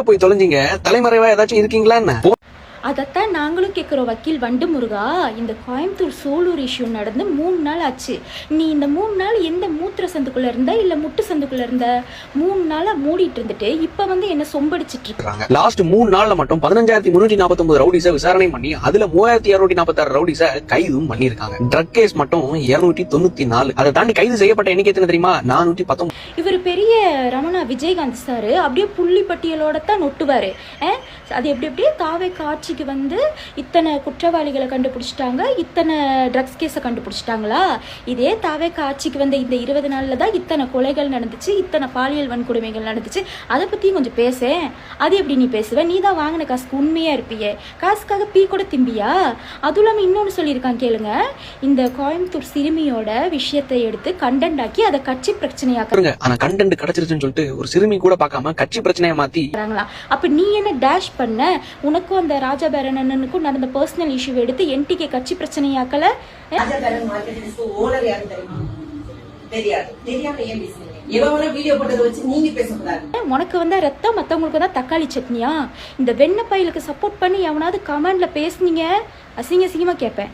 போய் தொலைஞ்சிங்க? தலைமறைவா ஏதாச்சும் இருக்கீங்களா என்ன? அதைத்தான் நாங்களும் கேட்குறோம் வக்கீல் வண்டு முருகா. இந்த கோயம்புத்தூர் சூலூர் இஷ்யூ நடந்து 3 நாள் ஆச்சு. நீ இந்த 3 நாள் எந்த மூத்திர சந்துக்குள்ள இருந்த இல்ல முட்டு சந்துக்குள்ள இருந்த? 3 நாளா மூடிட்டு இருந்துட்டு இப்ப வந்து என்ன சொம்படிச்சிட்டு இருக்காங்க. லாஸ்ட் 3 நாள்ல மட்டும் 15,349 ரவுடிஸை விசாரணை பண்ணி அதுல 3,246 ரவுடிஸை கைதும் பண்ணிருக்காங்க. ட்ரக் கேஸ் மட்டும் 294. அதை தாண்டி கைது செய்யப்பட்ட எண்ணிக்கை எத்தனை தெரியுமா? 419. இவர் பெரிய ரமணா விஜயகாந்த் சார் அப்படியே புள்ளி பட்டியலோட தான் நொட்டுவாரு. அது எப்படி எப்படியே தாவே காட்சிக்கு வந்து இத்தனை குற்றவாளிகளை கண்டுபிடிச்சிட்டாங்க, இத்தனை ட்ரக்ஸ் கேஸை கண்டுபிடிச்சிட்டாங்களா? இதே தாவே காட்சிக்கு வந்து இந்த 20 நாள்ல தான் இத்தனை கொலைகள் நடந்துச்சு, இத்தனை பாலியல் வன்கொடுமைகள் நடந்துச்சு. அதை பத்தியும் கொஞ்சம் பேசேன். அது எப்படி நீ பேசுவ? நீ தான் வாங்கின காசுக்கு உண்மையா இருப்பியே. காசுக்காக பீ கூட திம்பியா? அதுவும் இல்லாம இன்னொன்னு சொல்லியிருக்கான் கேளுங்க. இந்த கோயம்புத்தூர் சிறுமியோட விஷயத்தை எடுத்து கண்டென்ட் ஆக்கி அதை கட்சி பிரச்சனையாக்குறாங்க. ஆனா கண்டென்ட் கிடைச்சிருச்சுன்னு சொல்லிட்டு ஒரு சிறுமி கூட பார்க்காம கட்சி பிரச்சனையை மாத்தி. அப்ப நீ என்ன டேஷ் பண்ண? உனக்கும் அந்த ராஜாபேரனுக்கும் நடந்த பர்சனல் இஷ்யூ எடுத்து என்டிகே கட்சி பிரச்சனையாக்கல? உனக்கு வந்தா ரத்தம், மத்தவங்களுக்கு தான் தக்காளி சட்னியா? இந்த வெண்ண பையலுக்கு சப்போர்ட் பண்ணி எவனாவது கமெண்ட்ல பேசுனீங்க, அசிங்க அசிங்கமா கேட்பேன்.